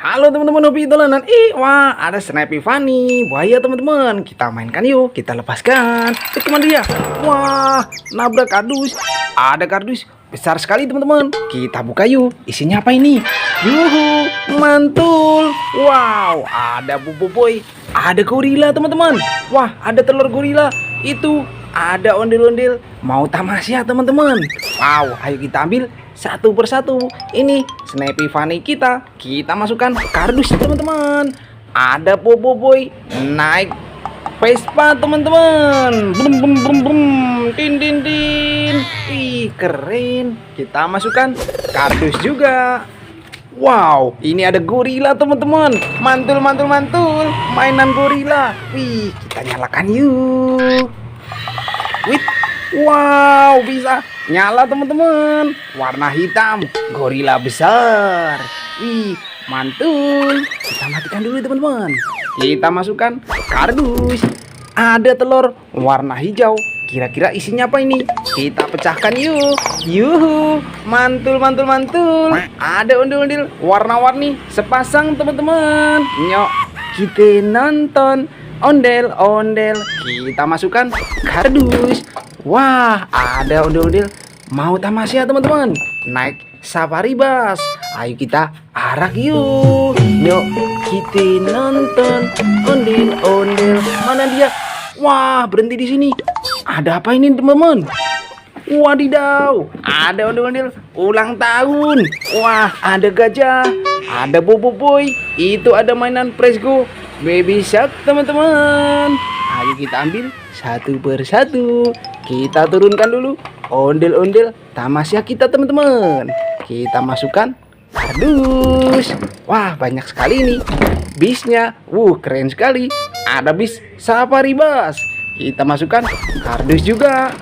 Halo teman-teman hobi dolanan. Wah, ada Snappy Funny. Buaya teman-teman. Kita mainkan yuk, kita lepaskan. Kemana dia? Wah, nabrak kardus. Ada kardus besar sekali teman-teman. Kita buka yuk. Isinya apa ini? Yuhu, mantul. Wow, ada boboiboy. Ada gorila teman-teman. Wah, ada telur gorila. Itu ada ondel-ondel. Mau tamasya teman-teman. Wow, ayo kita ambil satu persatu. Ini Snappy Funny kita masukkan kardus teman-teman. Ada boboiboy naik Vespa teman-teman. Brum brum brum brum. Din din din. Ih, keren. Kita masukkan kardus juga. Wow, ini ada gorila teman-teman. Mantul mantul mantul. Mainan gorila. Wih, kita nyalakan yuk. Wih. Wow, bisa nyala teman-teman. Warna hitam, gorila besar. Wih, mantul. Kita matikan dulu teman-teman. Kita masukkan kardus. Ada telur warna hijau. Kira-kira isinya apa ini? Kita pecahkan yuk. Yuhu, mantul mantul mantul. Ada ondel-ondel warna-warni sepasang teman-teman. Nyok, kita nonton ondel-ondel. Kita masukkan kardus. Wah, ada ondel-ondel mau tamasya teman-teman. Naik safari bus. Ayo kita arak yuk. Yuk, kita nonton ondel-ondel. Mana dia? Wah, berhenti di sini. Ada apa ini teman-teman? Wadidaw, ada ondel-ondel ulang tahun. Wah, ada gajah, ada boboiboy. Itu ada mainan Presgo Baby Shark teman-teman. Ayo kita ambil satu persatu. Kita turunkan dulu ondel-ondel tamasya kita teman-teman. Kita masukkan kardus. Wah, banyak sekali ini bisnya. Keren sekali. Ada bis safari bus. Kita masukkan kardus juga.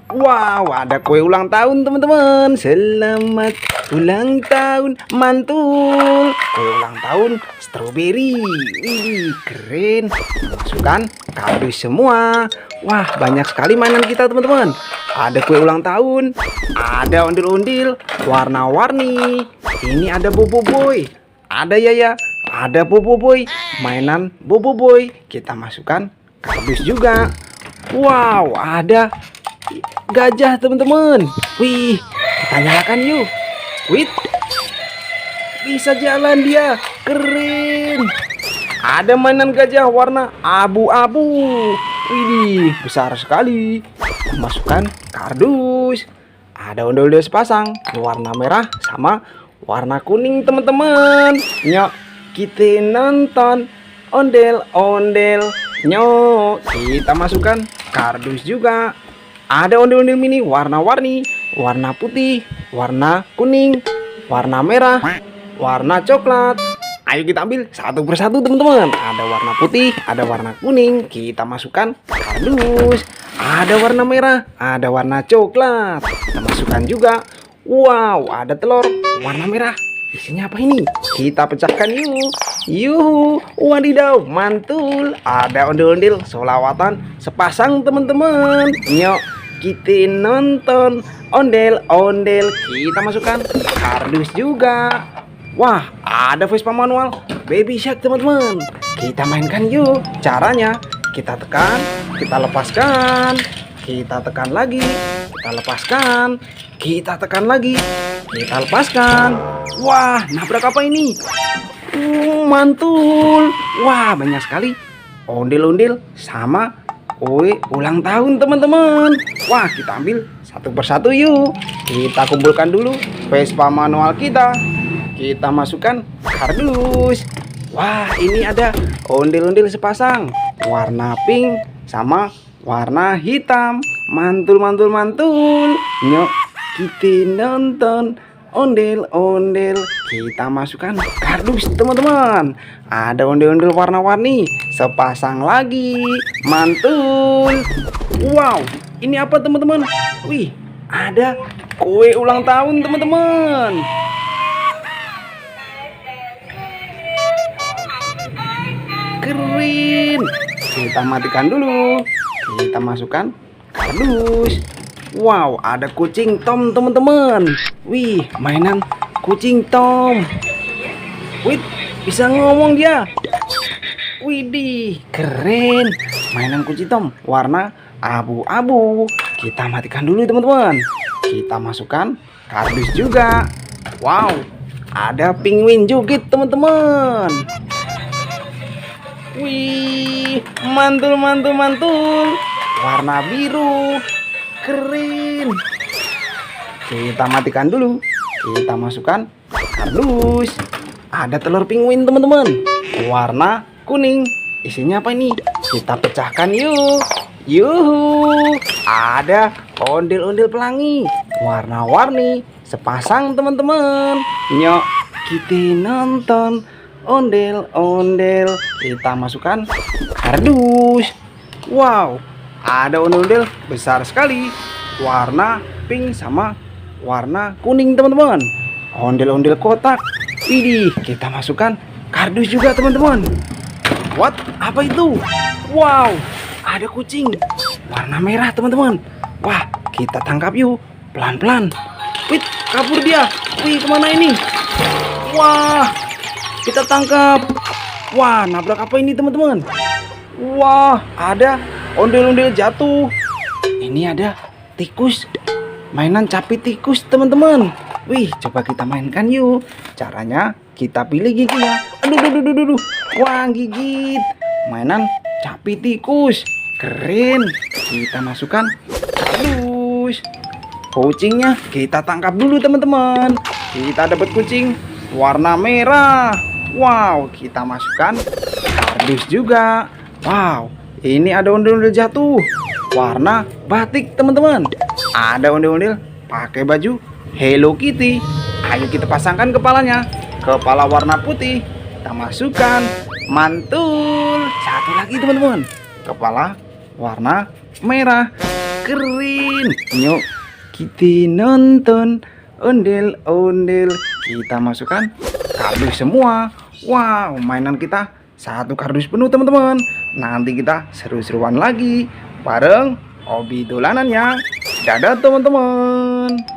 Wow, ada kue ulang tahun teman-teman. Selamat ulang tahun, mantul. Kue ulang tahun strawberry. Wih, keren. Masukkan kardus semua. Wah, banyak sekali mainan kita teman-teman. Ada kue ulang tahun, ada ondel-ondel warna-warni. Ini ada boboiboy, ada Yaya, ada boboiboy. Mainan boboiboy. Kita masukkan kardus juga. Wow, ada gajah teman-teman. Wih, kita nyalakan yuk. Wih, bisa jalan dia. Keren. Ada mainan gajah warna abu-abu. Wih, besar sekali. Masukkan kardus. Ada ondel-ondel sepasang warna merah sama warna kuning teman-teman. Nyok, kita nonton ondel-ondel. Nyok, kita masukkan kardus juga. Ada ondel-ondel mini warna-warni, warna putih, warna kuning, warna merah, warna coklat. Ayo kita ambil satu persatu teman-teman. Ada warna putih, ada warna kuning. Kita masukkan kardus. Ada warna merah, ada warna coklat. Kita masukkan juga. Wow, ada telur warna merah. Isinya apa ini? Kita pecahkan yuk. Yuhu, wadidaw, mantul. Ada ondel-ondel solawatan sepasang teman-teman. Nyok, kita nonton ondel-ondel. Kita masukkan kardus juga. Wah, ada Vespa manual Baby Shark teman-teman. Kita mainkan yuk. Caranya kita tekan, kita lepaskan, kita tekan lagi, kita lepaskan, kita tekan lagi, kita lepaskan. Wah, nabrak apa ini? Mantul. Wah, banyak sekali ondel-ondel sama kue ulang tahun teman-teman. Wah, kita ambil satu persatu yuk. Kita kumpulkan dulu Vespa manual kita. Kita masukkan kardus. Wah, ini ada ondel-ondel sepasang warna pink sama warna hitam. Mantul mantul mantul. Nyok, kita nonton ondel-ondel. Kita masukkan kardus teman-teman. Ada ondel-ondel warna-warni sepasang lagi. Mantul. Wow, ini apa teman-teman? Wih, ada kue ulang tahun teman-teman. Keren. Kita matikan dulu. Kita masukkan kardus. Wow, ada kucing Tom teman-teman. Wih, mainan kucing Tom. Wih, bisa ngomong dia. Widih, keren. Mainan kunci Tom warna abu-abu. Kita matikan dulu teman-teman. Kita masukkan kardus juga. Wow, ada penguin joget teman-teman. Wih, mantul mantul mantul. Warna biru. Keren. Kita matikan dulu. Kita masukkan kardus. Ada telur penguin teman-teman. Warna kuning. Isinya apa ini? Kita pecahkan yuk. Yuhu. Ada ondel-ondel pelangi. Warna-warni. Sepasang teman-teman. Nyok, kita nonton ondel-ondel. Kita masukkan kardus. Wow, ada ondel-ondel besar sekali. Warna pink sama warna kuning teman-teman. Ondel-ondel kotak. Widih, kita masukkan kardus juga teman-teman. What? Apa itu? Wow, ada kucing warna merah teman-teman. Wah, kita tangkap yuk, pelan-pelan. Wih, kabur dia. Wih, kemana ini? Wah, kita tangkap. Wah, nabrak apa ini teman-teman? Wah, ada ondel-ondel jatuh. Ini ada tikus. Mainan capit tikus teman-teman. Wih, coba kita mainkan yuk. Caranya kita pilih giginya. Aduh, aduh, aduh, aduh. Wah, gigit. Mainan capit tikus. Keren. Kita masukkan kardus. Kucingnya kita tangkap dulu teman-teman. Kita dapat kucing warna merah. Wow, kita masukkan kardus juga. Wow, ini ada ondel-ondel jatuh. Warna batik teman-teman. Ada ondel-ondel pakai baju Hello Kitty. Ayo kita pasangkan kepalanya. Kepala warna putih. Kita masukkan. Mantul. Satu lagi teman-teman. Kepala warna merah. Keren. Yuk kita nonton ondel-ondel. Kita masukkan kardus semua. Wow, mainan kita satu kardus penuh teman-teman. Nanti kita seru-seruan lagi bareng Obi dolanannya. Dadah teman-teman.